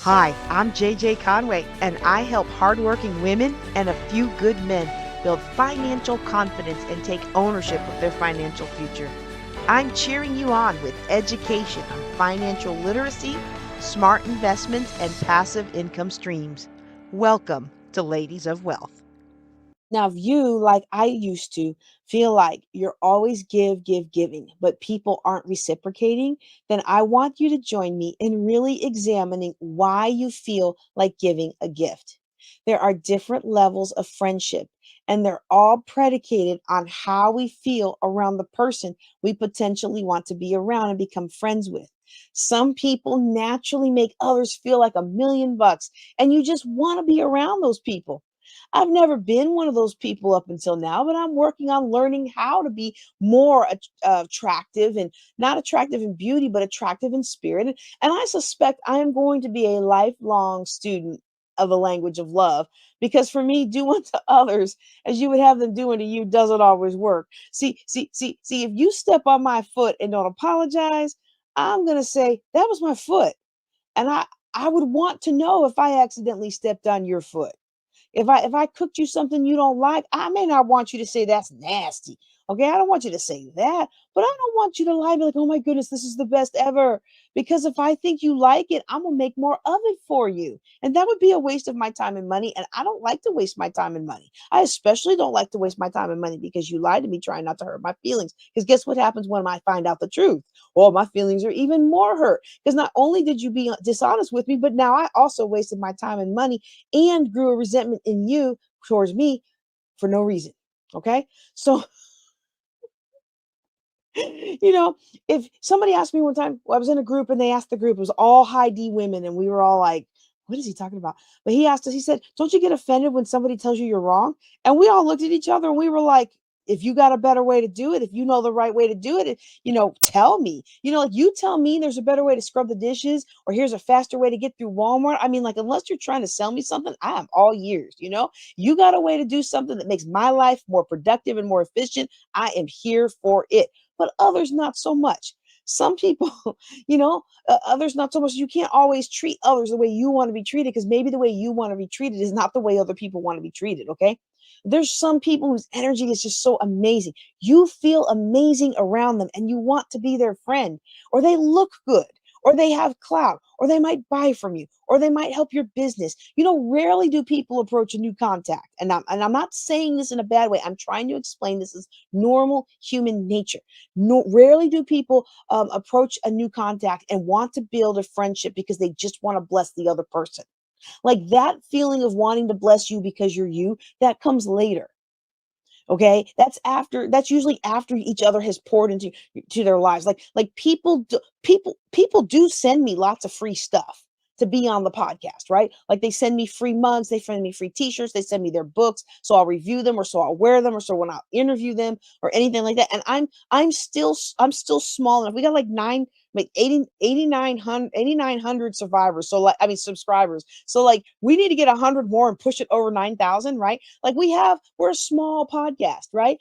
Hi, I'm JJ Conway, and I help hardworking women and a few good men build financial confidence and take ownership of their financial future. I'm cheering you on with education on financial literacy, smart investments, and passive income streams. Welcome to Ladies of Wealth. Now, if you, like I used to, feel like you're always giving, but people aren't reciprocating, then I want you to join me in really examining why you feel like giving a gift. There are different levels of friendship, and they're all predicated on how we feel around the person we potentially want to be around and become friends with. Some people naturally make others feel like $1 million, and you just want to be around those people. I've never been one of those people up until now, but I'm working on learning how to be more attractive, and not attractive in beauty, but attractive in spirit. And I suspect I am going to be a lifelong student of the language of love, because for me, do unto others as you would have them do unto you doesn't always work. See, if you step on my foot and don't apologize, I'm going to say that was my foot. And I would want to know if I accidentally stepped on your foot. If I cooked you something you don't like, I may not want you to say that's nasty. Okay, I don't want you to say that, but I don't want you to lie, be like, oh my goodness, this is the best ever. Because if I think you like it, I'm gonna make more of it for you. And that would be a waste of my time and money. And I don't like to waste my time and money. I especially don't like to waste my time and money because you lied to me trying not to hurt my feelings. Because guess what happens when I find out the truth? Well, my feelings are even more hurt. Because not only did you be dishonest with me, but now I also wasted my time and money and grew a resentment in you towards me for no reason. Okay. So, if somebody asked me one time, well, I was in a group and they asked the group, it was all high D women, and we were all like, what is he talking about? But he asked us, he said, don't you get offended when somebody tells you you're wrong? And we all looked at each other and we were like, if you got a better way to do it, if you know the right way to do it, tell me. Like you tell me there's a better way to scrub the dishes, or here's a faster way to get through Walmart. I mean, like, unless you're trying to sell me something, I am all ears. You got a way to do something that makes my life more productive and more efficient. I am here for it, but others not so much. Some people, others not so much. You can't always treat others the way you want to be treated, because maybe the way you want to be treated is not the way other people want to be treated. Okay. There's some people whose energy is just so amazing. You feel amazing around them and you want to be their friend, or they look good, or they have clout, or they might buy from you, or they might help your business. Rarely do people approach a new contact. And I'm not saying this in a bad way. I'm trying to explain this as normal human nature. No, rarely do people approach a new contact and want to build a friendship because they just want to bless the other person. Like that feeling of wanting to bless you because you're you, that comes later. Okay, that's usually after each other has poured into to their lives. Like people do send me lots of free stuff to be on the podcast, right? Like they send me free mugs, they send me free t-shirts, they send me their books, so I'll review them, or so I'll wear them, or so when I'll interview them, or anything like that. And I'm still small enough. We got like 8,900 survivors. So, like, I mean, subscribers. So like we need to get 100 more and push it over 9,000, right? Like we're a small podcast, right?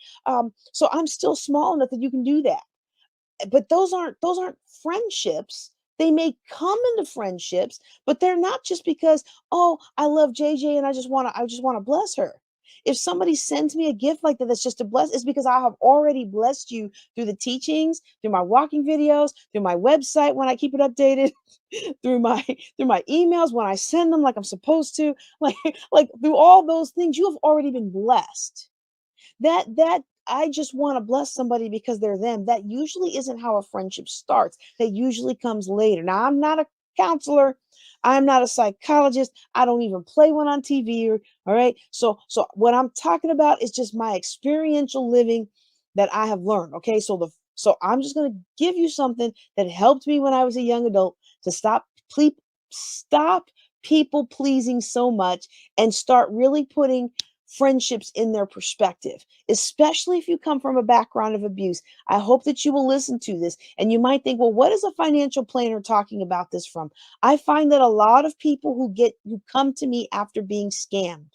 So I'm still small enough that you can do that. But those aren't friendships. They may come into friendships, but they're not just because, oh, I love JJ and I just want to bless her. If somebody sends me a gift like that, that's just a bless, it's because I have already blessed you through the teachings, through my walking videos, through my website when I keep it updated, through my emails when I send them like I'm supposed to, like like through all those things, you have already been blessed. That I just want to bless somebody because they're them. That usually isn't how a friendship starts. That usually comes later. Now, I'm not a counselor. I'm not a psychologist. I don't even play one on TV. All right. So what I'm talking about is just my experiential living that I have learned. Okay. So I'm just going to give you something that helped me when I was a young adult to stop people pleasing so much and start really putting friendships in their perspective, especially if you come from a background of abuse. I hope that you will listen to this, and you might think, well, what is a financial planner talking about this from? I find that a lot of people who come to me after being scammed,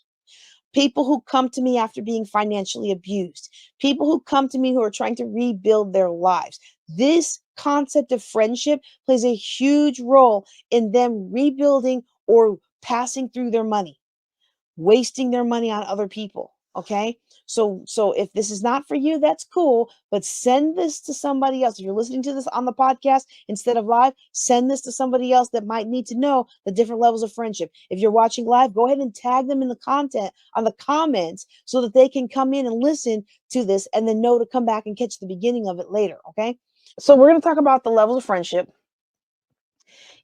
people who come to me after being financially abused, people who come to me who are trying to rebuild their lives. This concept of friendship plays a huge role in them rebuilding or passing through their money, wasting their money on other people. Okay. So if this is not for you, that's cool. But send this to somebody else. If you're listening to this on the podcast instead of live, send this to somebody else that might need to know the different levels of friendship. If you're watching live, go ahead and tag them in the content on the comments so that they can come in and listen to this and then know to come back and catch the beginning of it later. Okay. So we're going to talk about the levels of friendship.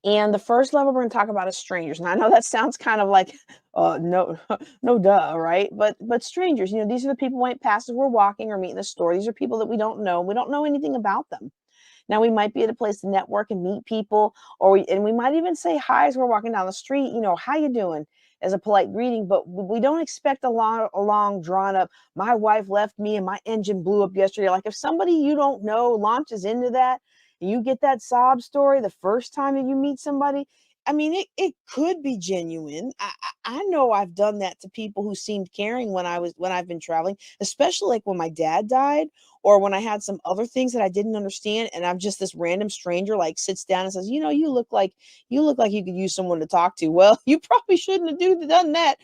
And the first level we're going to talk about is strangers. And I know that sounds kind of like, no, no, duh, right? But strangers, these are the people we might pass as we're walking or meet in the store. These are people that we don't know. We don't know anything about them. Now we might be at a place to network and meet people, and we might even say hi as we're walking down the street. How you doing? As a polite greeting, but we don't expect a long drawn up. My wife left me and my engine blew up yesterday. Like if somebody you don't know launches into that, and you get that sob story the first time that you meet somebody. I mean, it could be genuine. I know I've done that to people who seemed caring when I've been traveling, especially like when my dad died or when I had some other things that I didn't understand, and I'm just this random stranger like sits down and says, you look like you could use someone to talk to. Well, you probably shouldn't have done that.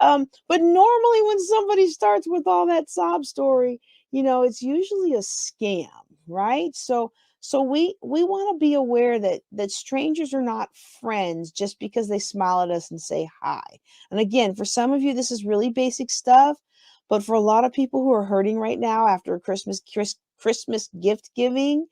But normally when somebody starts with all that sob story, it's usually a scam, right? So we want to be aware that strangers are not friends just because they smile at us and say hi. And again, for some of you, this is really basic stuff, but for a lot of people who are hurting right now after Christmas gift giving,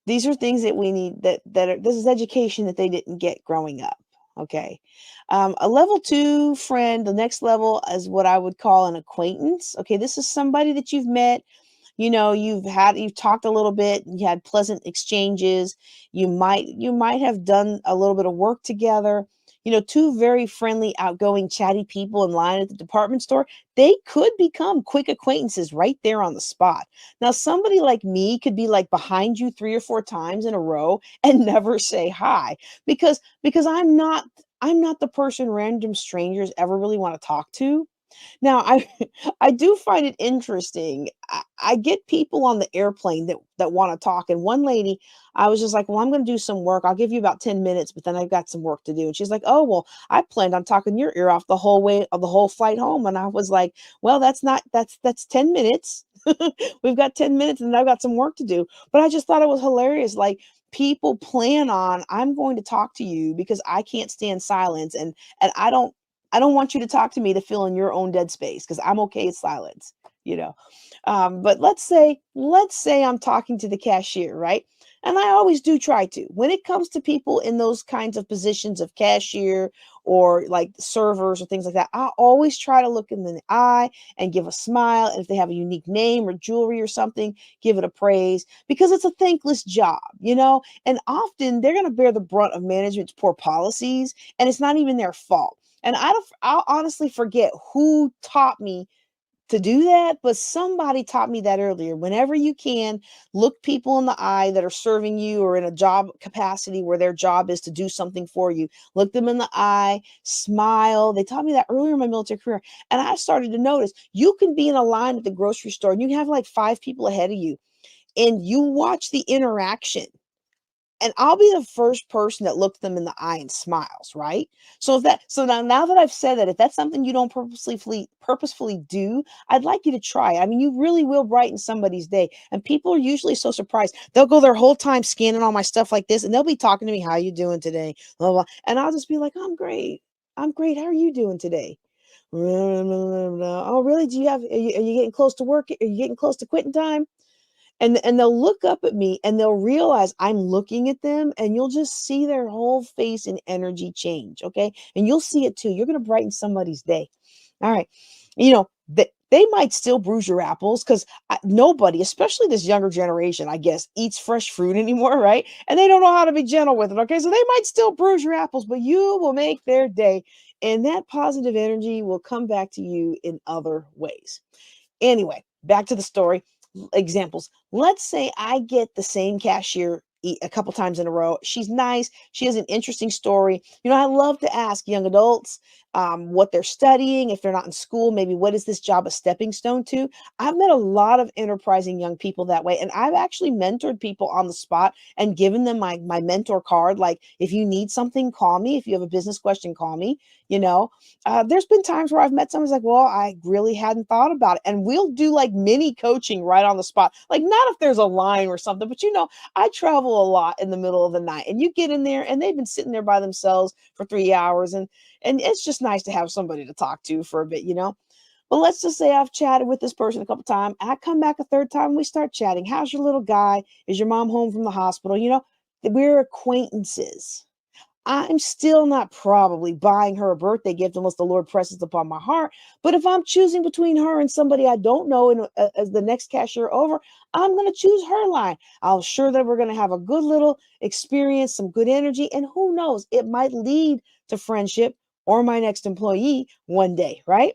these are things that we need this is education that they didn't get growing up. Okay. A level 2 friend, the next level is what I would call an acquaintance. Okay. This is somebody that you've met. You've talked a little bit, you had pleasant exchanges. You might have done a little bit of work together. Two very friendly, outgoing, chatty people in line at the department store, they could become quick acquaintances right there on the spot. Now, somebody like me could be like behind you 3 or 4 times in a row and never say hi because I'm not the person random strangers ever really want to talk to. Now, I I do find it interesting. I get people on the airplane that want to talk. And one lady, I was just like, "Well, I'm going to do some work. I'll give you about 10 minutes, but then I've got some work to do." And she's like, "Oh, well, I planned on talking your ear off the whole way of the whole flight home." And I was like, "Well, that's 10 minutes. We've got 10 minutes and I've got some work to do." But I just thought it was hilarious. Like people plan on, I'm going to talk to you because I can't stand silence and I don't want you to talk to me to fill in your own dead space because I'm okay with silence, you know. But let's say I'm talking to the cashier, right? And I always do try to. When it comes to people in those kinds of positions of cashier or like servers or things like that, I always try to look in the eye and give a smile. And if they have a unique name or jewelry or something, give it a praise because it's a thankless job. And often they're going to bear the brunt of management's poor policies, and it's not even their fault. And I'll honestly forget who taught me to do that, but somebody taught me that earlier. Whenever you can, look people in the eye that are serving you or in a job capacity where their job is to do something for you. Look them in the eye, smile. They taught me that earlier in my military career. And I started to notice you can be in a line at the grocery store and you have like 5 people ahead of you, and you watch the interaction, and I'll be the first person that looks them in the eye and smiles, right? So now that I've said that, if that's something you don't purposefully do, I'd like you to try it. I mean, you really will brighten somebody's day. And people are usually so surprised. They'll go their whole time scanning all my stuff like this, and they'll be talking to me, "How you doing today?" Blah, blah. And I'll just be like, "I'm great. I'm great. How are you doing today?" "Oh, really? Are you getting close to work? Are you getting close to quitting time?" And they'll look up at me and they'll realize I'm looking at them, and you'll just see their whole face and energy change, okay? And you'll see it too. You're going to brighten somebody's day. All right. They might still bruise your apples because nobody, especially this younger generation, I guess, eats fresh fruit anymore, right? And they don't know how to be gentle with it, okay? So they might still bruise your apples, but you will make their day, and that positive energy will come back to you in other ways. Anyway, back to the story examples. Let's say I get the same cashier a couple times in a row. She's nice. She has an interesting story. I love to ask young adults, what they're studying. If they're not in school, maybe what is this job a stepping stone to? I've met a lot of enterprising young people that way. And I've actually mentored people on the spot and given them my mentor card. Like, if you need something, call me. If you have a business question, call me. You know, there's been times where I've met someone who's like, well, I really hadn't thought about it. And we'll do like mini coaching right on the spot. Like, not if there's a line or something, but I travel a lot in the middle of the night, and you get in there and they've been sitting there by themselves for 3 hours, and it's just nice to have somebody to talk to for a bit. But let's just say I've chatted with this person a couple times. I come back a third time, we start chatting. How's your little guy? Is your mom home from the hospital? We're acquaintances. I'm still not probably buying her a birthday gift unless the Lord presses upon my heart. But if I'm choosing between her and somebody I don't know and as the next cashier over, I'm going to choose her line. I'm sure that we're going to have a good little experience, some good energy, and who knows, it might lead to friendship or my next employee one day, right?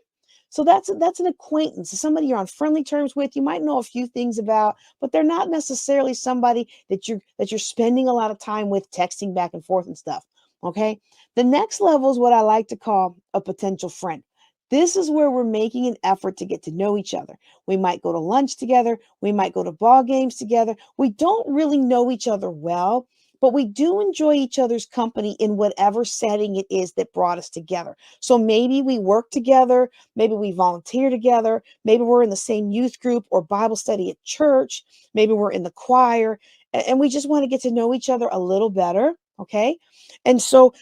So that's an acquaintance, somebody you're on friendly terms with. You might know a few things about, but they're not necessarily somebody that you're spending a lot of time with, texting back and forth and stuff. Okay. The next level is what I like to call a potential friend. This is where we're making an effort to get to know each other. We might go to lunch together. We might go to ball games together. We don't really know each other well, but we do enjoy each other's company in whatever setting it is that brought us together. So maybe we work together. Maybe we volunteer together. Maybe we're in the same youth group or Bible study at church. Maybe we're in the choir, and we just want to get to know each other a little better. Okay. And so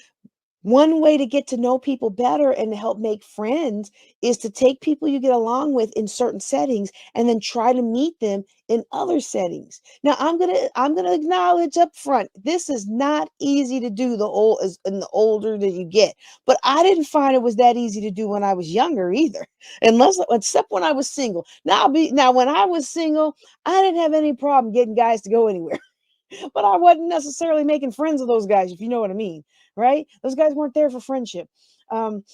one way to get to know people better and to help make friends is to take people you get along with in certain settings and then try to meet them in other settings. Now, I'm gonna acknowledge up front, this is not easy to do the older that you get. But I didn't find it was that easy to do when I was younger either, unless except when I was single. Now when I was single, I didn't have any problem getting guys to go anywhere. But I wasn't necessarily making friends with those guys, if you know what I mean, right? Those guys weren't there for friendship. Um,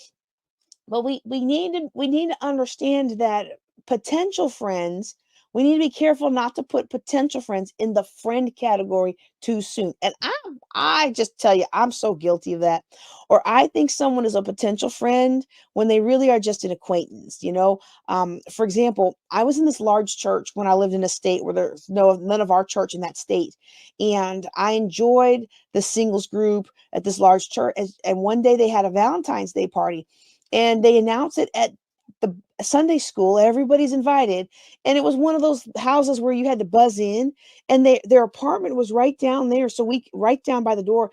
but we need to understand that potential friends, we need to be careful not to put potential friends in the friend category too soon. And I just tell you, I'm so guilty of that. Or I think someone is a potential friend when they really are just an acquaintance. For example, I was in this large church when I lived in a state where there's none of our church in that state. And I enjoyed the singles group at this large church. And one day they had a Valentine's Day party, and they announced it at the Sunday school. Everybody's invited, and it was one of those houses where you had to buzz in, and their apartment was right down there, so we right down by the door,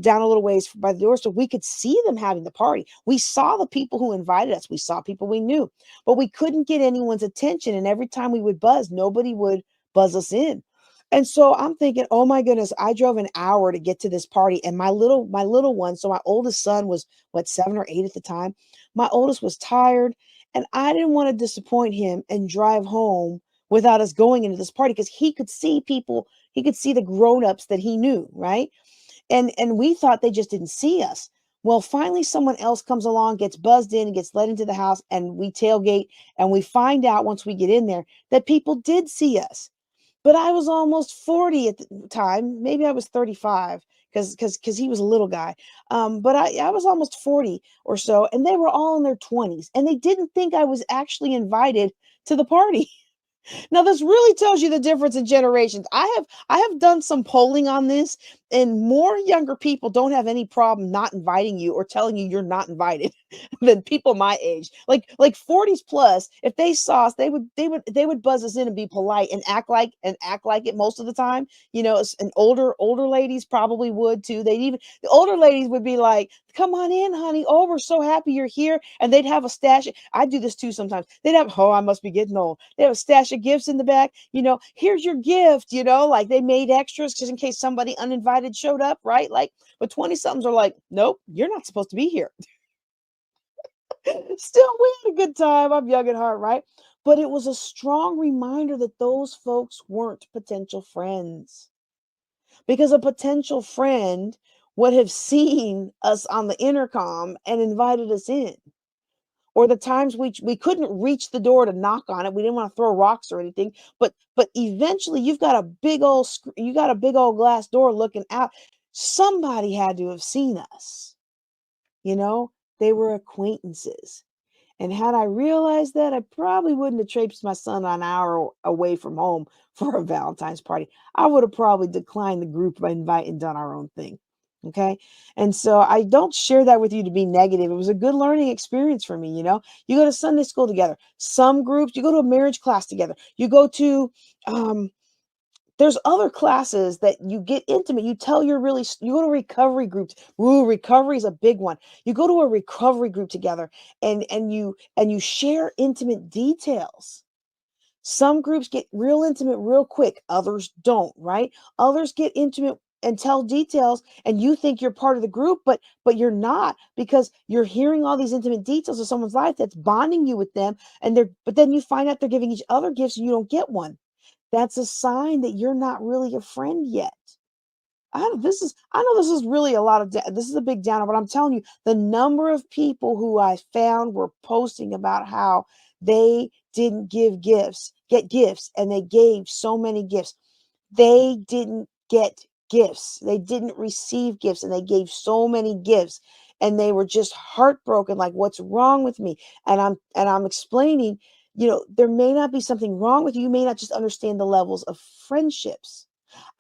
down a little ways by the door, so we could see them having the party. We saw the people who invited us. We saw people we knew, but we couldn't get anyone's attention. And every time we would buzz, nobody would buzz us in. And so I'm thinking, oh my goodness, I drove an hour to get to this party. And my little one, so my oldest son was what, 7 or 8 at the time. My oldest was tired, and I didn't want to disappoint him and drive home without us going into this party, because he could see people, he could see the grown-ups that he knew, right? And we thought they just didn't see us. Well, finally someone else comes along, gets buzzed in, and gets let into the house, and we tailgate, and we find out once we get in there that people did see us. But I was almost 40 at the time. Maybe I was 35, because he was a little guy. But I was almost 40 or so, and they were all in their 20s, and they didn't think I was actually invited to the party. Now, this really tells you the difference in generations. I have done some polling on this, and more younger people don't have any problem not inviting you or telling you you're not invited than people my age. Like 40s plus, if they saw us, they would buzz us in and be polite and act like it most of the time. And older ladies probably would too. The older ladies would be like, "Come on in, honey. Oh, we're so happy you're here." And they'd have a stash. I do this too sometimes. Oh, I must be getting old. They have a stash of gifts in the back. Here's your gift, like they made extras just in case somebody uninvited showed up, right? Like, but 20 somethings are like, nope, you're not supposed to be here. Still, we had a good time. I'm young at heart, right? But it was a strong reminder that those folks weren't potential friends, because a potential friend would have seen us on the intercom and invited us in. Or the times we couldn't reach the door to knock on it. We didn't want to throw rocks or anything, but eventually you got a big old glass door looking out. Somebody had to have seen us, you know? They were acquaintances. And had I realized that, I probably wouldn't have traipsed my son an hour away from home for a Valentine's party. I would have probably declined the group invite and done our own thing. Okay. And so I don't share that with you to be negative. It was a good learning experience for me. You go to Sunday school together, some groups, you go to a marriage class together, you go to, um, there's other classes that you get intimate. You tell your really, you go to recovery groups. Ooh, recovery is a big one. You go to a recovery group together and you share intimate details. Some groups get real intimate real quick, others don't, right? Others get intimate and tell details and you think you're part of the group, but you're not, because you're hearing all these intimate details of someone's life that's bonding you with them, but then you find out they're giving each other gifts and you don't get one. That's a sign that you're not really a friend yet. I know this is really a lot of this is a big downer, but I'm telling you, the number of people who I found were posting about how they didn't get gifts, and they gave so many gifts. They didn't get gifts. They didn't receive gifts, and they gave so many gifts, and they were just heartbroken, like, what's wrong with me? And I'm explaining, there may not be something wrong with you. You may not just understand the levels of friendships.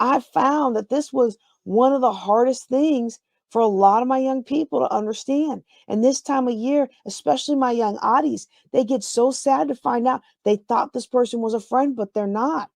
I found that this was one of the hardest things for a lot of my young people to understand. And this time of year, especially my young oddies, they get so sad to find out they thought this person was a friend, but they're not.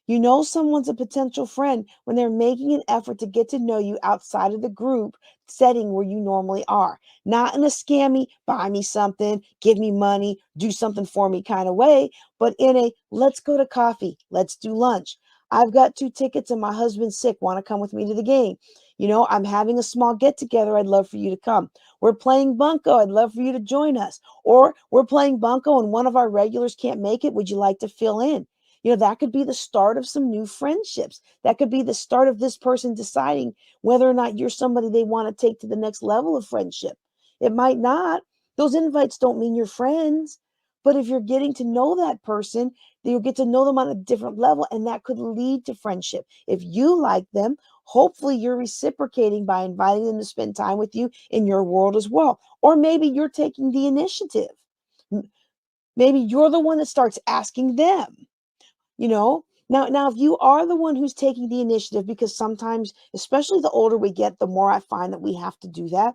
You know someone's a potential friend when they're making an effort to get to know you outside of the group setting where you normally are. Not in a scammy, buy me something, give me money, do something for me kind of way, but in a let's go to coffee, let's do lunch. I've got 2 tickets and my husband's sick. Want to come with me to the game? I'm having a small get together. I'd love for you to come. We're playing Bunko. I'd love for you to join us. Or we're playing Bunko and one of our regulars can't make it. Would you like to fill in? That could be the start of some new friendships. That could be the start of this person deciding whether or not you're somebody they want to take to the next level of friendship. It might not. Those invites don't mean you're friends. But if you're getting to know that person, then you'll get to know them on a different level, and that could lead to friendship. If you like them, hopefully you're reciprocating by inviting them to spend time with you in your world as well. Or maybe you're taking the initiative. Maybe you're the one that starts asking them. Now if you are the one who's taking the initiative, because sometimes, especially the older we get, the more I find that we have to do that.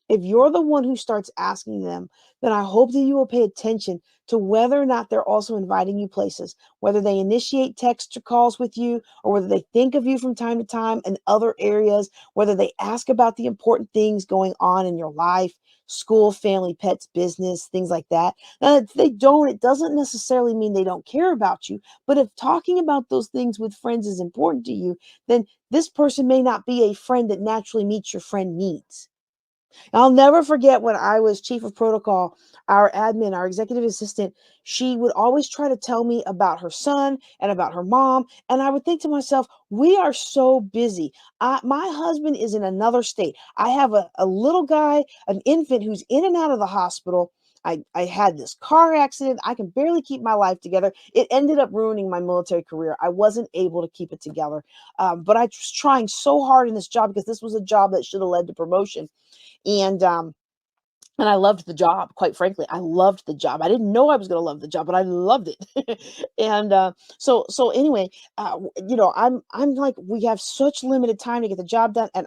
If you're the one who starts asking them, then I hope that you will pay attention to whether or not they're also inviting you places, whether they initiate text or calls with you, or whether they think of you from time to time in other areas, whether they ask about the important things going on in your life, school, family, pets, business, things like that. Now, if they don't, it doesn't necessarily mean they don't care about you. But if talking about those things with friends is important to you, then this person may not be a friend that naturally meets your friend needs. I'll never forget when I was chief of protocol, our admin, our executive assistant, she would always try to tell me about her son and about her mom. And I would think to myself, we are so busy. My husband is in another state. I have a little guy, an infant who's in and out of the hospital. I had this car accident. I can barely keep my life together. It ended up ruining my military career. I wasn't able to keep it together. But I was trying so hard in this job because this was a job that should have led to promotion. And I loved the job, quite frankly. I loved the job. I didn't know I was going to love the job, but I loved it. And so anyway, I'm like, we have such limited time to get the job done, and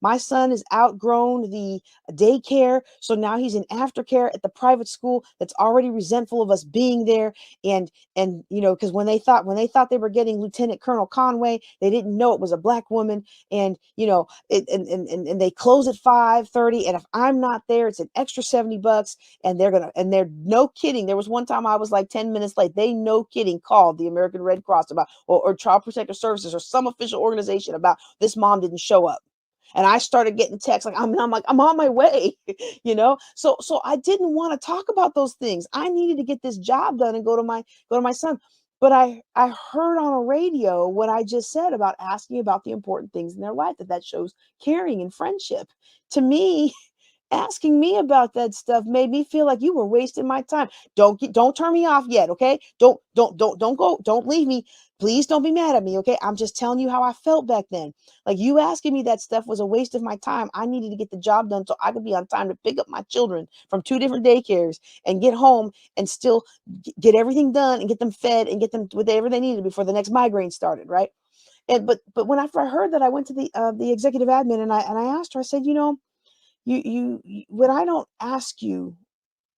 my son has outgrown the daycare, so now he's in aftercare at the private school that's already resentful of us being there. And because when they thought they were getting Lieutenant Colonel Conway, they didn't know it was a black woman. And and they close at 5:30, and if I'm not there, it's an extra $70. And they're no kidding. There was one time I was like 10 minutes late. They no kidding called the American Red Cross about, or Child Protective Services, or some official organization about this mom didn't show up. And I started getting texts like, I'm like, I'm on my way. So I didn't want to talk about those things. I needed to get this job done and go to my son. But I heard on a radio what I just said about asking about the important things in their life, that shows caring and friendship. To me, asking me about that stuff made me feel like you were wasting my time. Don't turn me off yet, okay? Don't go, don't leave me. Please don't be mad at me, okay? I'm just telling you how I felt back then. Like, you asking me that stuff was a waste of my time. I needed to get the job done so I could be on time to pick up my children from 2 different daycares and get home and still get everything done and get them fed and get them whatever they needed before the next migraine started, right? And but when after I heard that, I went to the executive admin, and I asked her. I said, when I don't ask you,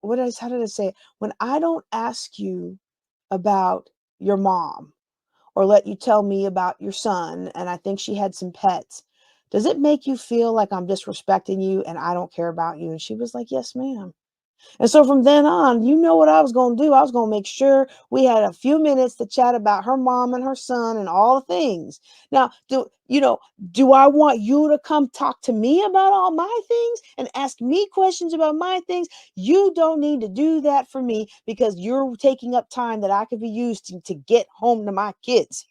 how did I say it? When I don't ask you about your mom, or let you tell me about your son, and I think she had some pets, does it make you feel like I'm disrespecting you and I don't care about you? And she was like, yes, ma'am. And so from then on, you know what I was going to do? I was going to make sure we had a few minutes to chat about her mom and her son and all the things. Now, do I want you to come talk to me about all my things and ask me questions about my things? You don't need to do that for me, because you're taking up time that I could be used to get home to my kids.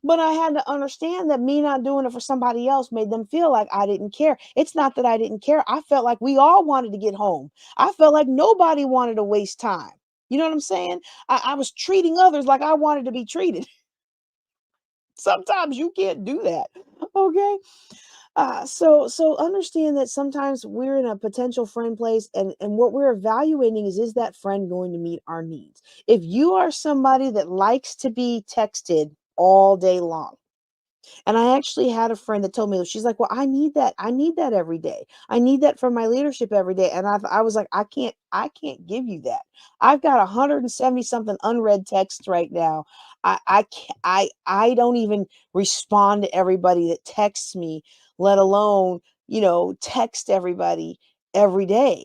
But I had to understand that me not doing it for somebody else made them feel like I didn't care. It's not that I didn't care. I felt like we all wanted to get home. I felt like nobody wanted to waste time. You know what I'm saying? I was treating others like I wanted to be treated. Sometimes you can't do that. Okay. So understand that sometimes we're in a potential friend place, and what we're evaluating is that friend going to meet our needs? If you are somebody that likes to be texted all day long, and I actually had a friend that told me, she's like, well, I need that. I need that every day. I need that for my leadership every day. And I was like, I can't give you that. I've got 170 something unread texts right now. I can't, I don't even respond to everybody that texts me, let alone, text everybody every day.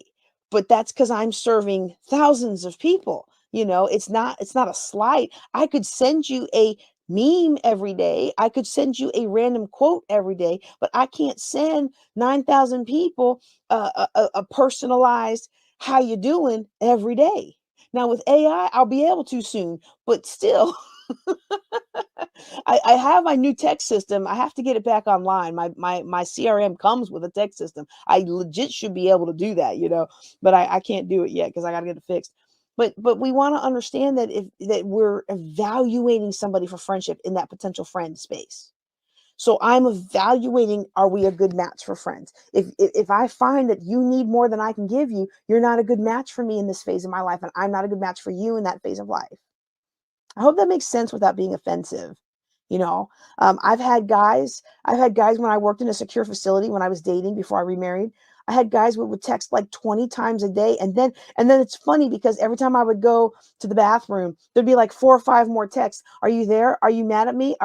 But that's because I'm serving thousands of people. It's not a slight. I could send you a meme every day. I could send you a random quote every day, but I can't send 9,000 people a personalized "how you doing" every day. Now with AI, I'll be able to soon, but still, I have my new text system. I have to get it back online. My CRM comes with a text system. I legit should be able to do that, but I can't do it yet because I got to get it fixed. But we want to understand that we're evaluating somebody for friendship in that potential friend space. So I'm evaluating, are we a good match for friends? If I find that you need more than I can give you, you're not a good match for me in this phase of my life, and I'm not a good match for you in that phase of life. I hope that makes sense without being offensive. You know, I've had guys when I worked in a secure facility when I was dating before I remarried. I had guys who would text like 20 times a day. And then it's funny because every time I would go to the bathroom, there'd be like 4 or 5 more texts. Are you there? Are you mad at me?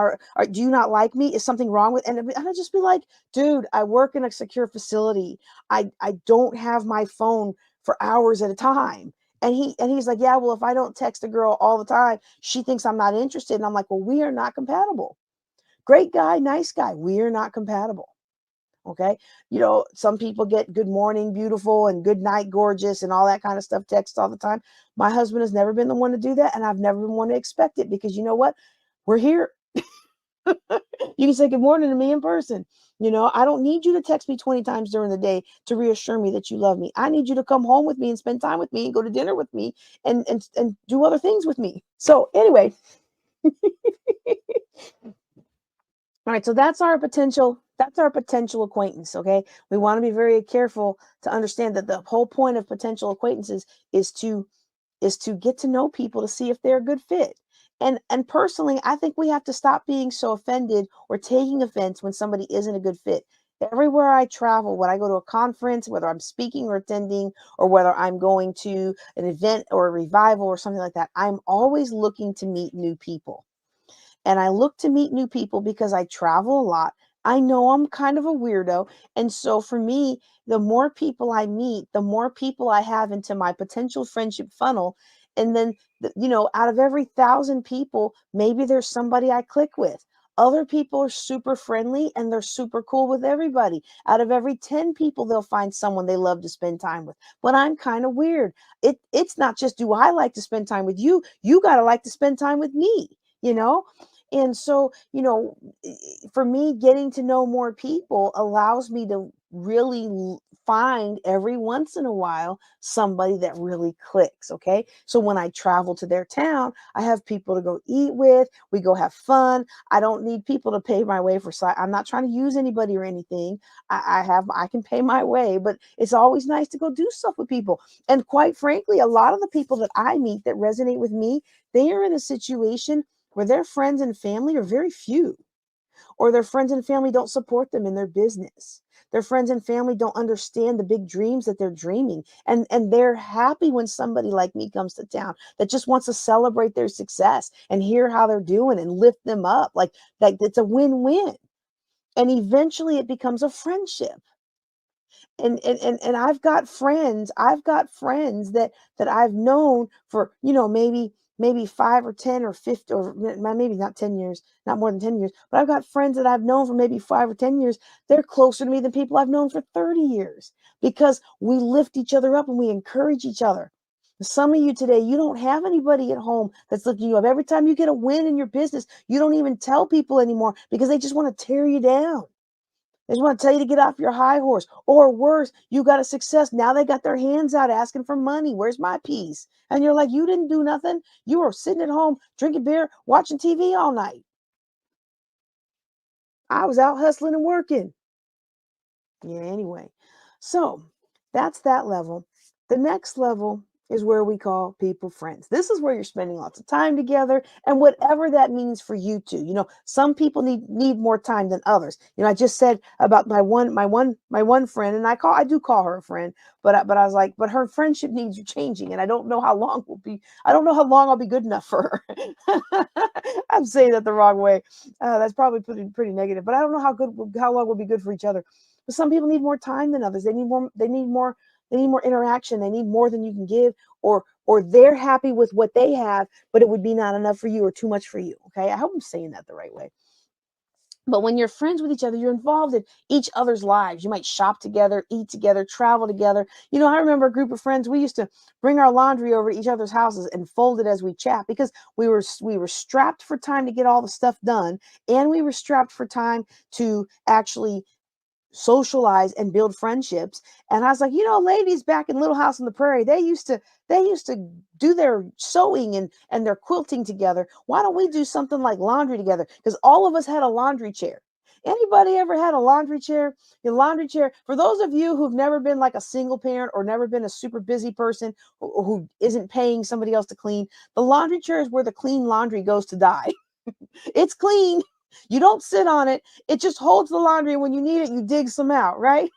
Do you not like me? Is something wrong with, and I'd just be like, dude, I work in a secure facility. I don't have my phone for hours at a time. And he's like, yeah, well, if I don't text a girl all the time, she thinks I'm not interested. And I'm like, well, we are not compatible. Great guy, nice guy. We are not compatible. Okay. Some people get good morning, beautiful, and good night, gorgeous, and all that kind of stuff text all the time. My husband has never been the one to do that. And I've never been one to expect it, because you know what? We're here. You can say good morning to me in person. I don't need you to text me 20 times during the day to reassure me that you love me. I need you to come home with me and spend time with me and go to dinner with me and do other things with me. So anyway, all right, so that's our potential acquaintance, okay? We want to be very careful to understand that the whole point of potential acquaintances is to get to know people to see if they're a good fit. And personally, I think we have to stop being so offended or taking offense when somebody isn't a good fit. Everywhere I travel, when I go to a conference, whether I'm speaking or attending, or whether I'm going to an event or a revival or something like that, I'm always looking to meet new people. And I look to meet new people because I travel a lot. I know I'm kind of a weirdo. And so for me, the more people I meet, the more people I have into my potential friendship funnel. And then, out of every 1,000 people, maybe there's somebody I click with. Other people are super friendly and they're super cool with everybody. Out of every 10 people, they'll find someone they love to spend time with. But I'm kind of weird. It's not just, do I like to spend time with you? You got to like to spend time with me, you know? And so, for me, getting to know more people allows me to really find every once in a while somebody that really clicks. Okay. So when I travel to their town, I have people to go eat with. We go have fun. I don't need people to pay my way for side. I'm not trying to use anybody or anything. I can pay my way, but it's always nice to go do stuff with people. And quite frankly, a lot of the people that I meet that resonate with me, they are in a situation where their friends and family are very few, or their friends and family don't support them in their business. Their friends and family don't understand the big dreams that they're dreaming. And they're happy when somebody like me comes to town that just wants to celebrate their success and hear how they're doing and lift them up. Like it's a win-win. And eventually it becomes a friendship. And I've got friends that I've known for, maybe 5 or 10 or 50, or maybe not 10 years, not more than 10 years, but I've got friends that I've known for maybe 5 or 10 years. They're closer to me than people I've known for 30 years, because we lift each other up and we encourage each other. Some of you today, you don't have anybody at home that's lifting you up. Every time you get a win in your business, you don't even tell people anymore because they just want to tear you down. They just want to tell you to get off your high horse. Or worse, you got a success. Now they got their hands out asking for money. Where's my piece? And you're like, you didn't do nothing. You were sitting at home drinking beer, watching TV all night. I was out hustling and working. Yeah, anyway. So that's that level. The next level is where we call people friends. This is where you're spending lots of time together, and whatever that means for you too. Some people need more time than others. I just said about my one friend, and I do call her a friend, but I was like, but her friendship needs are changing, and I don't know how long I'll be good enough for her. I'm saying that the wrong way. That's probably pretty negative, but I don't know how long we'll be good for each other. But some people need more time than others. They need more interaction. They need more than you can give, or they're happy with what they have, but it would be not enough for you or too much for you. Okay. I hope I'm saying that the right way. But when you're friends with each other, you're involved in each other's lives. You might shop together, eat together, travel together. I remember a group of friends, we used to bring our laundry over to each other's houses and fold it as we chat, because we were strapped for time to get all the stuff done, and we were strapped for time to actually socialize and build friendships. And I was like, ladies back in Little House on the Prairie, they used to do their sewing and their quilting together. Why don't we do something like laundry together? Because all of us had a laundry chair. Anybody ever had a laundry chair? Your laundry chair, for those of you who've never been like a single parent or never been a super busy person who isn't paying somebody else to clean, the laundry chair is where the clean laundry goes to die. It's clean. You don't sit on it. It just holds the laundry. And when you need it, you dig some out, right?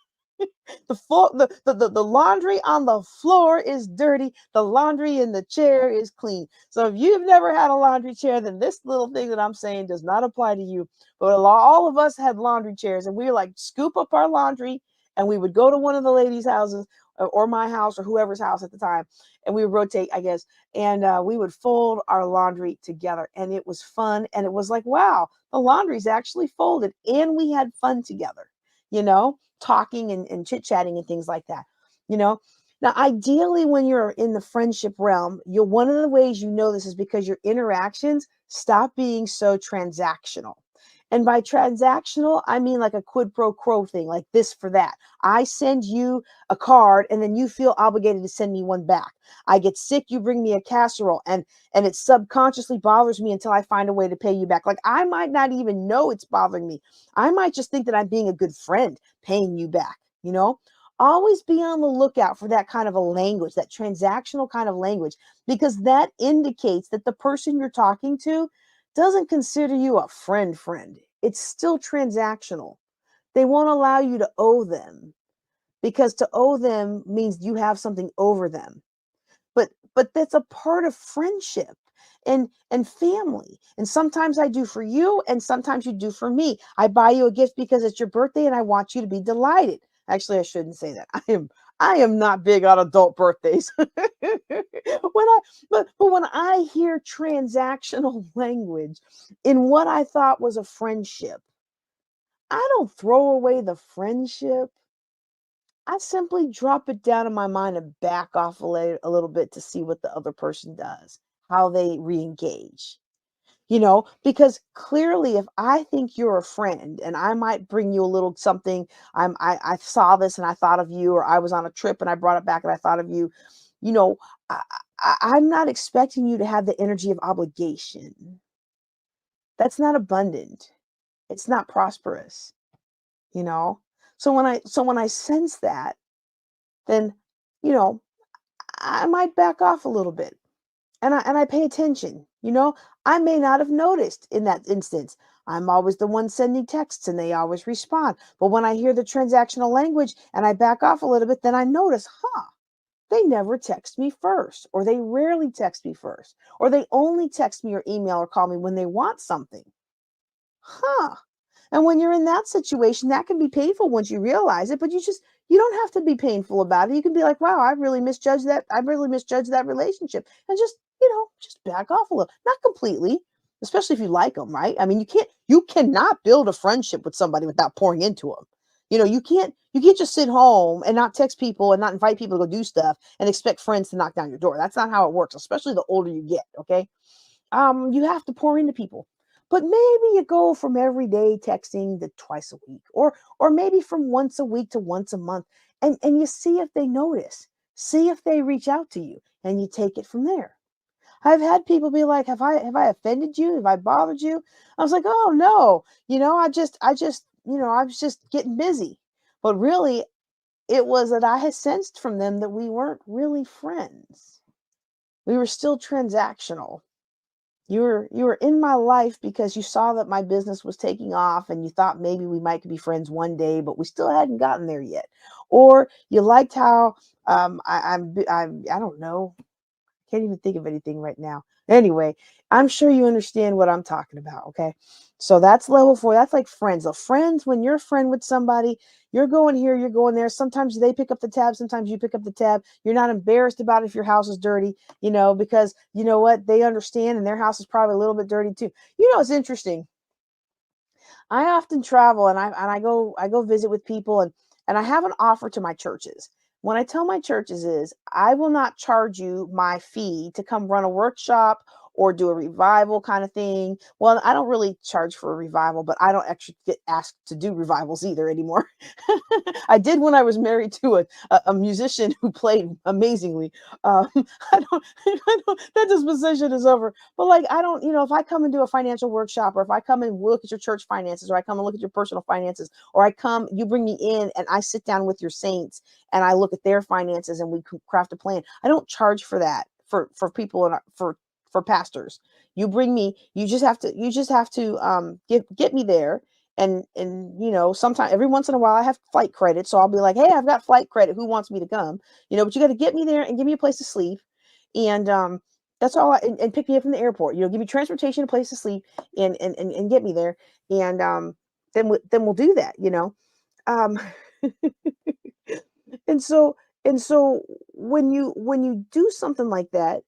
The laundry on the floor is dirty. The laundry in the chair is clean. So if you've never had a laundry chair, then this little thing that I'm saying does not apply to you. But all of us had laundry chairs, and we were like scoop up our laundry, and we would go to one of the ladies' houses, or my house, or whoever's house at the time, and we would rotate, I guess, and we would fold our laundry together, and it was fun, and it was like, wow, the laundry's actually folded, and we had fun together. Talking and chit-chatting and things like that. You know, Now, ideally, when you're in the friendship realm, one of the ways you know this is because your interactions stop being so transactional. And by transactional, I mean like a quid pro quo thing, like this for that. I send you a card and then you feel obligated to send me one back. I get sick, you bring me a casserole, and it subconsciously bothers me until I find a way to pay you back. Like I might not even know it's bothering me. I might just think that I'm being a good friend paying you back, you know? Always be on the lookout for that kind of a language, that transactional kind of language, because that indicates that the person you're talking to doesn't consider you a friend. It's still transactional. They won't allow you to owe them, because to owe them means you have something over them. But that's a part of friendship and family. And sometimes I do for you and sometimes you do for me. I buy you a gift because it's your birthday and I want you to be delighted. Actually, I shouldn't say that. I am not big on adult birthdays. But when I hear transactional language in what I thought was a friendship, I don't throw away the friendship. I simply drop it down in my mind and back off a little bit to see what the other person does, how they re-engage. because clearly if I think you're a friend and I might bring you a little something, I saw this and I thought of you, or I was on a trip and I brought it back and I thought of you, you know, I'm not expecting you to have the energy of obligation. That's not abundant. It's not prosperous, you know? So when I sense that, then, you know, I might back off a little bit. And I pay attention. I may not have noticed in that instance. I'm always the one sending texts and they always respond. But when I hear the transactional language and I back off a little bit, then I notice, they never text me first, or they rarely text me first, or they only text me or email or call me when they want something. Huh. And when you're in that situation, that can be painful once you realize it, but you don't have to be painful about it. You can be like, wow, I really misjudged that. I really misjudged that relationship. And just back off a little. Not completely, especially if you like them, right? I mean, you cannot build a friendship with somebody without pouring into them. You can't just sit home and not text people and not invite people to go do stuff and expect friends to knock down your door. That's not how it works, especially the older you get, okay? You have to pour into people. But maybe you go from every day texting to twice a week, or maybe from once a week to once a month, and you see if they notice, see if they reach out to you, and you take it from there. I've had people be like, have I offended you? Have I bothered you? I was like, oh no, I was just getting busy. But really, it was that I had sensed from them that we weren't really friends. We were still transactional. You were in my life because you saw that my business was taking off and you thought maybe we might be friends one day, but we still hadn't gotten there yet. Or you liked how I don't know, can't even think of anything right now. Anyway, I'm sure you understand what I'm talking about, okay? So that's level 4. That's like friends. So friends, when you're a friend with somebody, you're going here, you're going there. Sometimes they pick up the tab, sometimes you pick up the tab. You're not embarrassed about it if your house is dirty, because you know what? They understand and their house is probably a little bit dirty too. It's interesting. I often travel and I go visit with people, and I have an offer to my churches. When I tell my churches is I will not charge you my fee to come run a workshop or do a revival kind of thing. Well, I don't really charge for a revival, but I don't actually get asked to do revivals either anymore. I did when I was married to a musician who played amazingly. I don't, that disposition is over. But like, I don't, if I come and do a financial workshop, or if I come and look at your church finances, or I come and look at your personal finances, or you bring me in and I sit down with your saints and I look at their finances and we craft a plan. I don't charge for that for people and for pastors. You just have to get me there. And sometimes every once in a while I have flight credit, so I'll be like, hey, I've got flight credit, who wants me to come? But you got to get me there and give me a place to sleep. And that's all. And pick me up from the airport, give me transportation, a place to sleep, and get me there. And then we'll do that. um and so when you do something like that,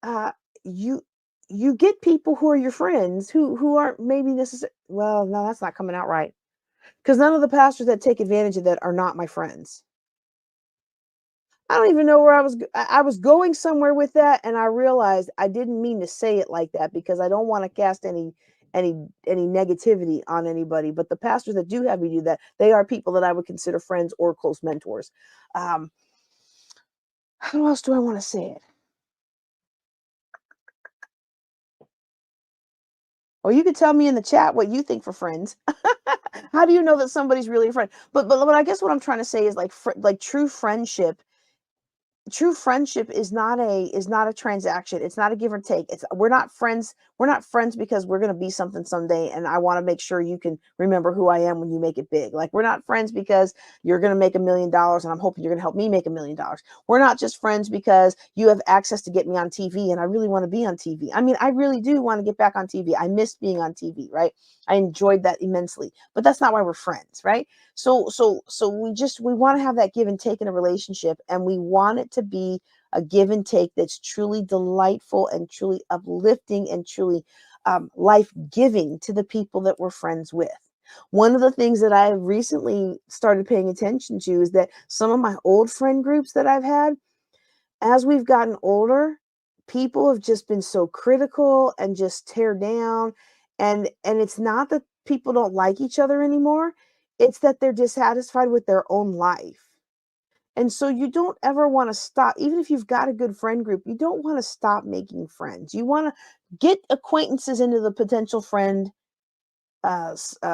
uh you you get people who are your friends who aren't maybe necessarily, well, no, that's not coming out right, because none of the pastors that take advantage of that are not my friends. I don't even know where I was going somewhere with that, and I realized I didn't mean to say it like that because I don't want to cast any negativity on anybody. But the pastors that do have me do that, they are people that I would consider friends or close mentors. Um, how else do I want to say it? Or you could tell me in the chat what you think for friends. How do you know that somebody's really a friend? But I guess what I'm trying to say is like true friendship is not a transaction. It's not a give or take. We're not friends because we're going to be something someday and I want to make sure you can remember who I am when you make it big. Like, we're not friends because you're going to make $1 million and I'm hoping you're going to help me make $1 million. We're not just friends because you have access to get me on TV and I really want to be on TV. I mean, I really do want to get back on TV. I miss being on TV, right? I enjoyed that immensely, but that's not why we're friends, right? So we want to have that give and take in a relationship, and we want it to be a give and take that's truly delightful and truly uplifting and truly life giving to the people that we're friends with. One of the things that I recently started paying attention to is that some of my old friend groups that I've had, as we've gotten older, people have just been so critical and just tear down. And it's not that people don't like each other anymore. It's that they're dissatisfied with their own life. And so you don't ever want to stop, even if you've got a good friend group, you don't want to stop making friends. You want to get acquaintances into the potential friend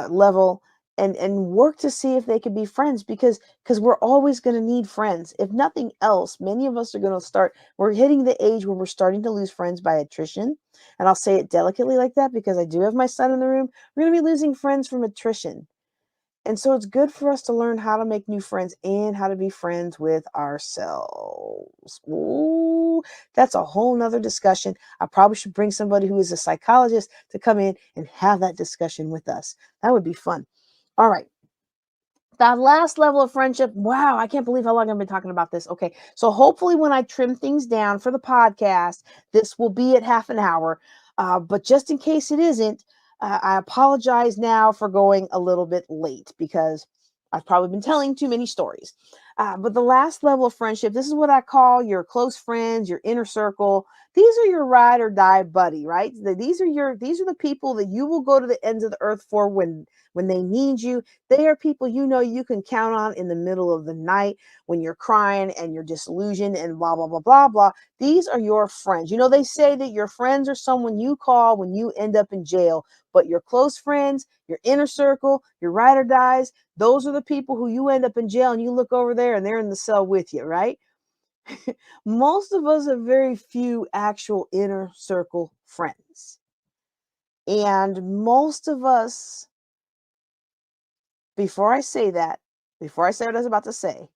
level, and work to see if they could be friends, because we're always going to need friends. If nothing else, many of us are going to start, we're hitting the age where we're starting to lose friends by attrition. And I'll say it delicately like that because I do have my son in the room. We're going to be losing friends from attrition. And so it's good for us to learn how to make new friends and how to be friends with ourselves. Ooh, that's a whole nother discussion. I probably should bring somebody who is a psychologist to come in and have that discussion with us. That would be fun. All right. That last level of friendship. Wow, I can't believe how long I've been talking about this. Okay. So hopefully when I trim things down for the podcast, this will be at half an hour. But just in case it isn't, I apologize now for going a little bit late because I've probably been telling too many stories. But the last level of friendship, this is what I call your close friends, your inner circle. These are your ride or die buddy, right? These are the people that you will go to the ends of the earth for when they need you. They are people you know you can count on in the middle of the night when you're crying and you're disillusioned and blah, blah, blah, blah, blah. These are your friends. You know, they say that your friends are someone you call when you end up in jail, but your close friends, your inner circle, your ride or dies, those are the people who you end up in jail and you look over there and they're in the cell with you, right? Most of us have very few actual inner circle friends. And most of us, before I say that, before I say what I was about to say,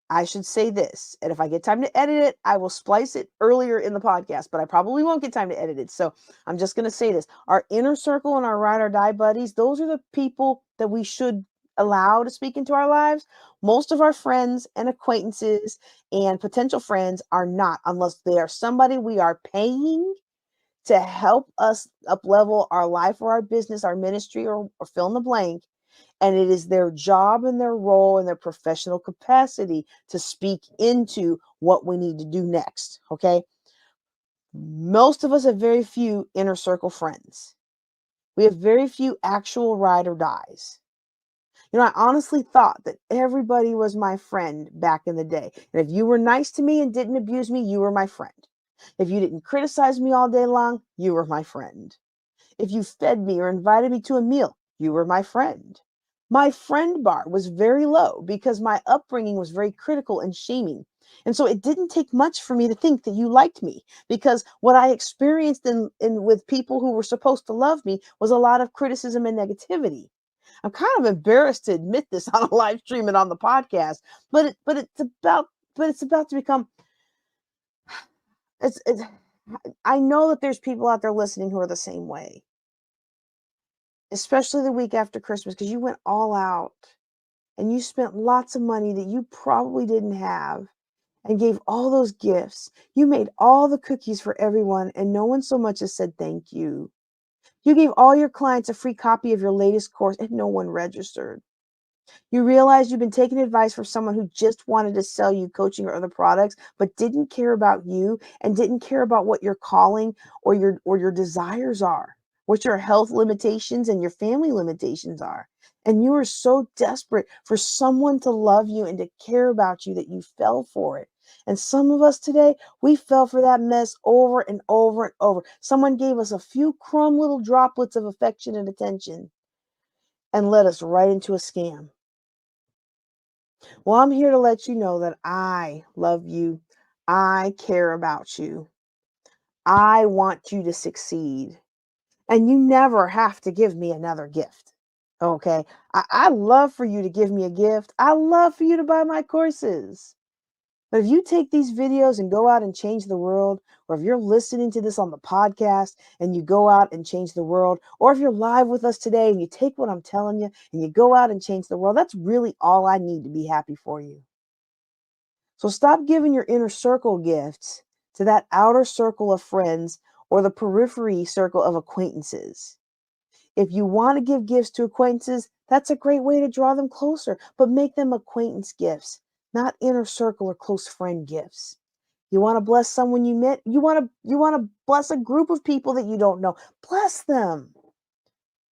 I should say this. And if I get time to edit it, I will splice it earlier in the podcast, but I probably won't get time to edit it. So I'm just going to say this. Our inner circle and our ride or die buddies, those are the people that we should allow to speak into our lives. Most of our friends and acquaintances and potential friends are not, unless they are somebody we are paying to help us up level our life or our business, our ministry, or fill in the blank. And it is their job and their role and their professional capacity to speak into what we need to do next. Okay. Most of us have very few inner circle friends. We have very few actual ride or dies. You know, I honestly thought that everybody was my friend back in the day. And if you were nice to me and didn't abuse me, you were my friend. If you didn't criticize me all day long, you were my friend. If you fed me or invited me to a meal, you were my friend. My friend bar was very low because my upbringing was very critical and shaming. And so it didn't take much for me to think that you liked me, because what I experienced in with people who were supposed to love me was a lot of criticism and negativity. I'm kind of embarrassed to admit this on a live stream and on the podcast, but it's about to become it's I know that there's people out there listening who are the same way, especially the week after Christmas, because you went all out and you spent lots of money that you probably didn't have and gave all those gifts. You made all the cookies for everyone and no one so much as said thank you. You gave all your clients a free copy of your latest course and no one registered. You realize you've been taking advice from someone who just wanted to sell you coaching or other products, but didn't care about you and didn't care about what your calling or your desires are, what your health limitations and your family limitations are. And you are so desperate for someone to love you and to care about you that you fell for it. And some of us today, we fell for that mess over and over and over. Someone gave us a few crumb little droplets of affection and attention and led us right into a scam. Well, I'm here to let you know that I love you. I care about you. I want you to succeed. And you never have to give me another gift. Okay. I love for you to give me a gift. I love for you to buy my courses. But if you take these videos and go out and change the world, or if you're listening to this on the podcast and you go out and change the world, or if you're live with us today and you take what I'm telling you and you go out and change the world, that's really all I need to be happy for you. So stop giving your inner circle gifts to that outer circle of friends or the periphery circle of acquaintances. If you want to give gifts to acquaintances, that's a great way to draw them closer, but make them acquaintance gifts, not inner circle or close friend gifts. You want to bless someone you met? You want to bless a group of people that you don't know. Bless them.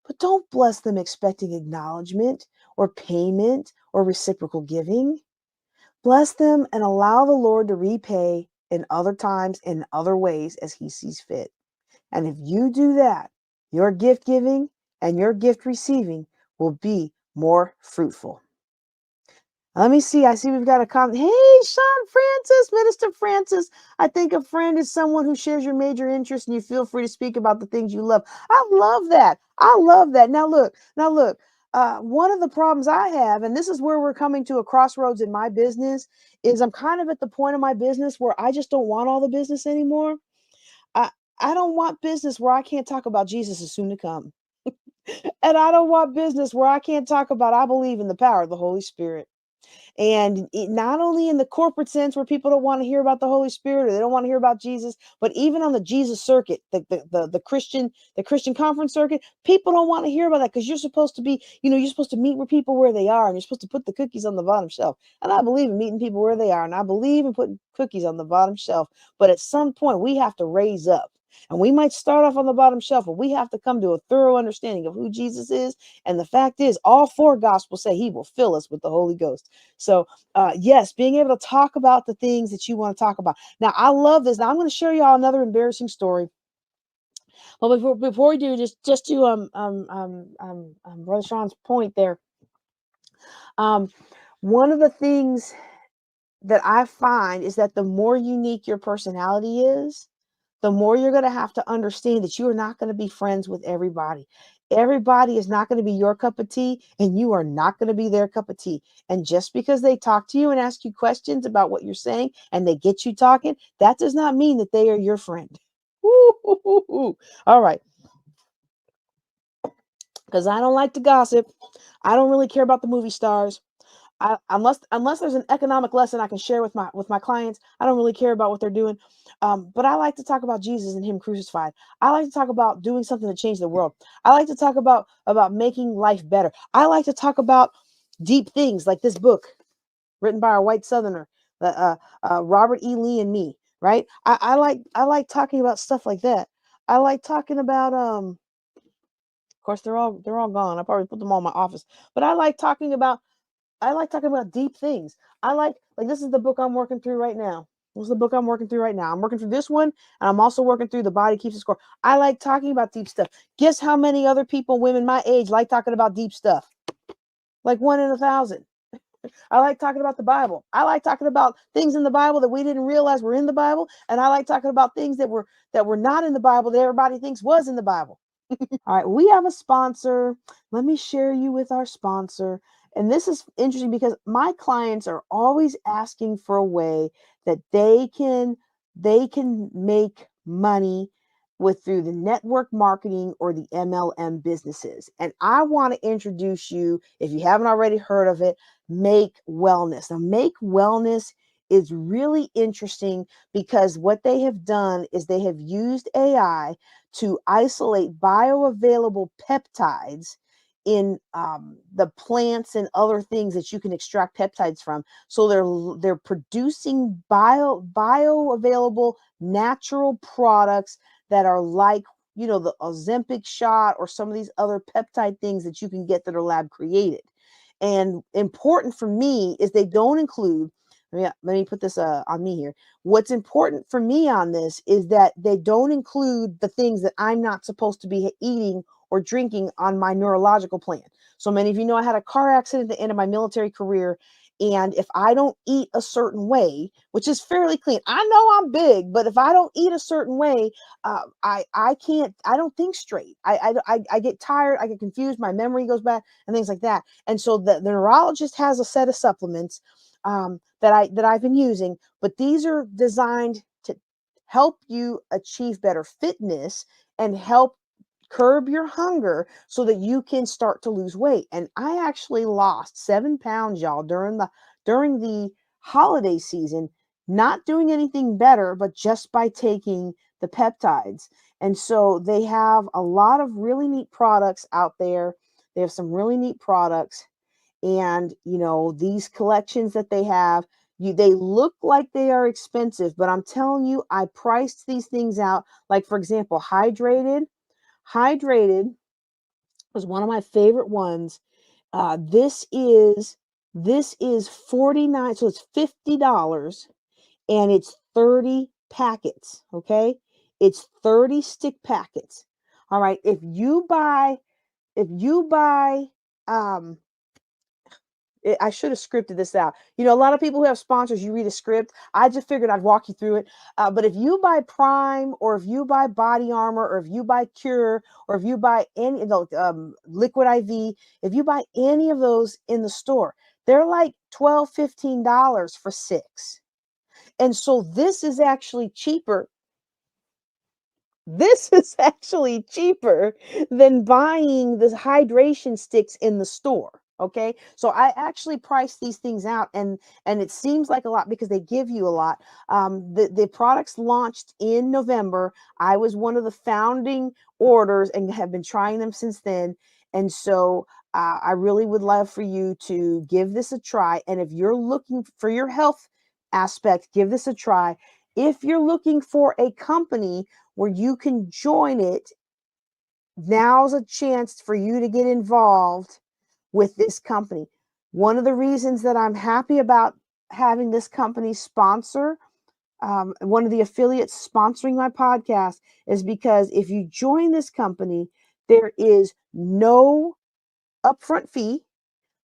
But don't bless them expecting acknowledgement or payment or reciprocal giving. Bless them and allow the Lord to repay in other times, in other ways as he sees fit. And if you do that, your gift giving and your gift receiving will be more fruitful. Let me see. I see we've got a comment. Hey, Sean Francis, Minister Francis. I think a friend is someone who shares your major interest and you feel free to speak about the things you love. I love that. I love that. Now look. One of the problems I have, and this is where we're coming to a crossroads in my business, is I'm kind of at the point of my business where I just don't want all the business anymore. I, I don't want business where I can't talk about Jesus is soon to come. And I don't want business where I can't talk about I believe in the power of the Holy Spirit. And not only in the corporate sense where people don't want to hear about the Holy Spirit or they don't want to hear about Jesus, but even on the Jesus circuit, the Christian conference circuit, people don't want to hear about that because you're supposed to be, you're supposed to meet with people where they are and you're supposed to put the cookies on the bottom shelf. And I believe in meeting people where they are, and I believe in putting cookies on the bottom shelf. But at some point, we have to raise up. And we might start off on the bottom shelf, but we have to come to a thorough understanding of who Jesus is. And the fact is, all four gospels say he will fill us with the Holy Ghost. So, yes, being able to talk about the things that you want to talk about. Now, I love this. Now, I'm going to share y'all another embarrassing story. But before we do, just to Brother Sean's point there, um, one of the things that I find is that the more unique your personality is, the more you're going to have to understand that you are not going to be friends with everybody. Everybody is not going to be your cup of tea, and you are not going to be their cup of tea. And just because they talk to you and ask you questions about what you're saying and they get you talking, that does not mean that they are your friend. All right. Because I don't like to gossip. I don't really care about the movie stars. Unless there's an economic lesson I can share with my clients, I don't really care about what they're doing. But I like to talk about Jesus and him crucified. I like to talk about doing something to change the world. I like to talk about making life better. I like to talk about deep things like this book written by a white Southerner, Robert E. Lee and me. Right? I like talking about stuff like that. I like talking about Of course they're all gone. I probably put them all in my office. But I like talking about deep things. I like this is the book I'm working through right now. This is the book I'm working through right now. I'm working through this one, and I'm also working through The Body Keeps the Score. I like talking about deep stuff. Guess how many other people, women my age, like talking about deep stuff? Like 1 in 1,000. I like talking about the Bible. I like talking about things in the Bible that we didn't realize were in the Bible, and I like talking about things that were not in the Bible that everybody thinks was in the Bible. All right, we have a sponsor. Let me share you with our sponsor. And this is interesting because my clients are always asking for a way that they can make money with through the network marketing or the MLM businesses. And I want to introduce you, if you haven't already heard of it, Make Wellness. Now, Make Wellness is really interesting because what they have done is they have used AI to isolate bioavailable peptides in the plants and other things that you can extract peptides from. So they're producing bioavailable natural products that are like the Ozempic shot or some of these other peptide things that you can get that are lab created. And important for me is they don't include. Let me put this on me here. What's important for me on this is that they don't include the things that I'm not supposed to be eating or drinking on my neurological plan. So many of you know I had a car accident at the end of my military career. And if I don't eat a certain way, which is fairly clean, I know I'm big, but if I don't eat a certain way, I can't. I don't think straight. I get tired. I get confused. My memory goes bad and things like that. And so the neurologist has a set of supplements that I've been using, but these are designed to help you achieve better fitness and help curb your hunger so that you can start to lose weight. And I actually lost 7 pounds, y'all, during the holiday season, not doing anything better, but just by taking the peptides. And so they have a lot of really neat products out there. They have some really neat products. And, these collections that they have, They look like they are expensive, but I'm telling you, I priced these things out. Like, for example, hydrated was one of my favorite ones. This is 49, so it's $50 and it's 30 packets. Okay. It's 30 stick packets. All right. If you buy, um, I should have scripted this out. A lot of people who have sponsors, you read a script. I just figured I'd walk you through it. But if you buy Prime, or if you buy Body Armor, or if you buy Cure, or if you buy any Liquid IV, if you buy any of those in the store, they're like $12, $15 for 6. And so this is actually cheaper. This is actually cheaper than buying the hydration sticks in the store. Okay. So I actually priced these things out, and it seems like a lot because they give you a lot. The products launched in November. I was one of the founding orders and have been trying them since then. And so I really would love for you to give this a try. And if you're looking for your health aspect, give this a try. If you're looking for a company where you can join it, now's a chance for you to get involved with this company. One of the reasons that I'm happy about having this company sponsor, one of the affiliates sponsoring my podcast, is because if you join this company, there is no upfront fee.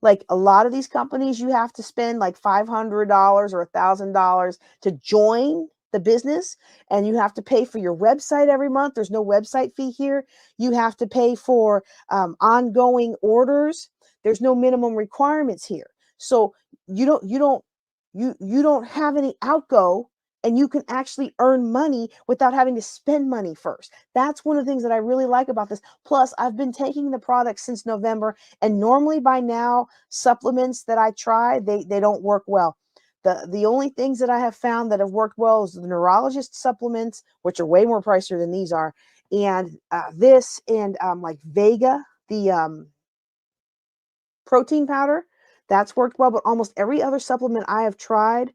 Like a lot of these companies, you have to spend like $500 or $1,000 to join the business, and you have to pay for your website every month. There's no website fee here. You have to pay for ongoing orders. There's no minimum requirements here. So you don't have any outgo, and you can actually earn money without having to spend money first. That's one of the things that I really like about this. Plus, I've been taking the product since November, and normally by now, supplements that I try, they don't work well. The only things that I have found that have worked well is the neurologist supplements, which are way more pricier than these are, and this and like Vega, the protein powder, that's worked well. But almost every other supplement I have tried,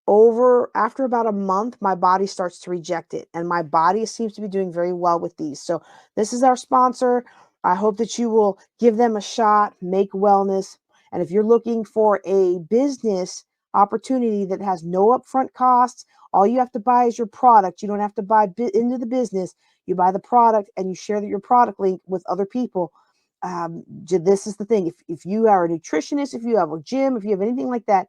after about a month, my body starts to reject it, and my body seems to be doing very well with these. So this is our sponsor. I hope that you will give them a shot. Make Wellness. And if you're looking for a business opportunity that has no upfront costs, all you have to buy is your product. You don't have to buy into the business. You buy the product and you share your product link with other people. This is the thing. If you are a nutritionist, if you have a gym, if you have anything like that,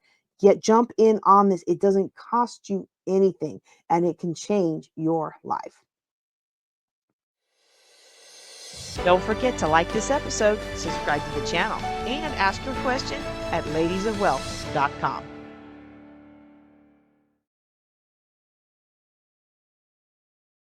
jump in on this. It doesn't cost you anything, and it can change your life. Don't forget to like this episode, subscribe to the channel, and ask your question at ladiesofwealth.com.